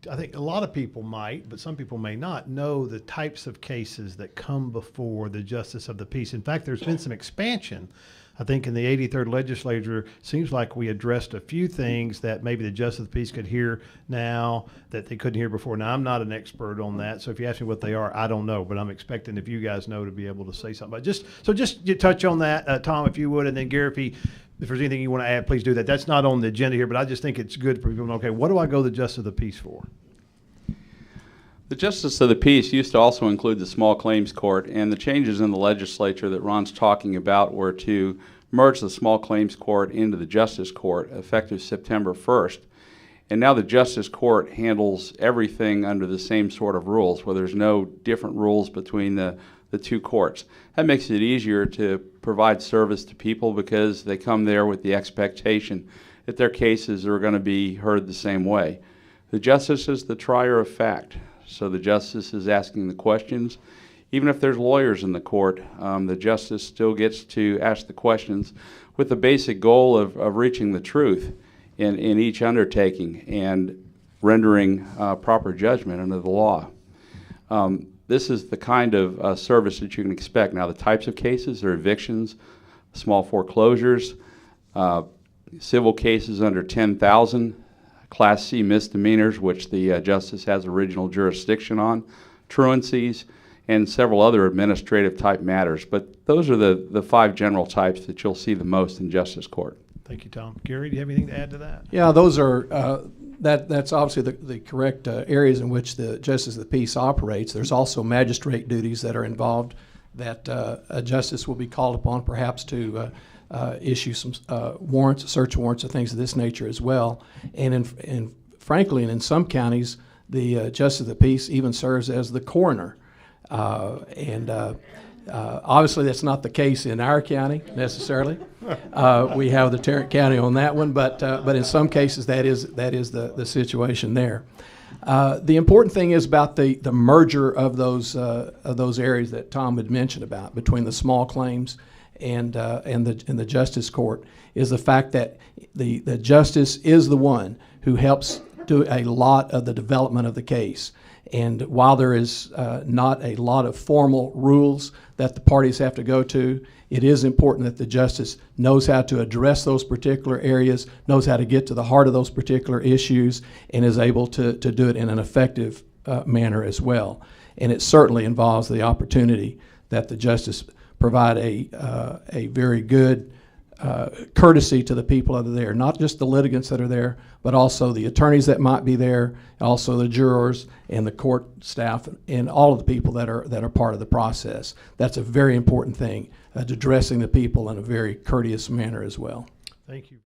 I think a lot of people might, but some people may not know the types of cases that come before the justice of the peace. In fact, there's been some expansion. I think in the 83rd legislature, seems like we addressed a few things that maybe the justice of the peace could hear now that they couldn't hear before. Now, I'm not an expert on that, so if you ask me what they are, I don't know, but I'm expecting if you guys know to be able to say something. But just you touch on that, Tom, if you would, and then Gary, if there's anything you want to add, please do that. That's not on the agenda here, but I just think it's good for people to know, okay, what do I go to the justice of the peace for? The Justice of the Peace used to also include the Small Claims Court, and the changes in the legislature that Ron's talking about were to merge the Small Claims Court into the Justice Court effective September 1st. And now the Justice Court handles everything under the same sort of rules, where there's no different rules between the two courts. That makes it easier to provide service to people because they come there with the expectation that their cases are going to be heard the same way. The justice is the trier of fact, so the justice is asking the questions. Even if there's lawyers in the court, the justice still gets to ask the questions with the basic goal of reaching the truth in each undertaking and rendering proper judgment under the law. This is the kind of service that you can expect. Now, the types of cases are evictions, small foreclosures, civil cases under 10,000, Class C misdemeanors, which the justice has original jurisdiction on, truancies, and several other administrative type matters. But those are the five general types that you'll see the most in justice court. Thank you, Tom. Gary, do you have anything to add to that? Yeah, those are that's obviously the correct areas in which the Justice of the Peace operates. There's also magistrate duties that are involved that a justice will be called upon perhaps to issue some warrants, search warrants, and things of this nature as well. And frankly, in some counties, the Justice of the Peace even serves as the coroner. Obviously, that's not the case in our county necessarily. We have the Tarrant County on that one, but in some cases that is the situation there. The important thing is about the merger of those areas that Tom had mentioned about between the small claims and the Justice Court is the fact that the justice is the one who helps do a lot of the development of the case. And while there is not a lot of formal rules that the parties have to go to, it is important that the justice knows how to address those particular areas, knows how to get to the heart of those particular issues, and is able to do it in an effective manner as well. And it certainly involves the opportunity that the justice provide a very good courtesy to the people that are there, not just the litigants that are there, but also the attorneys that might be there, also the jurors and the court staff and all of the people that are part of the process. That's a very important thing, addressing the people in a very courteous manner as well. Thank you.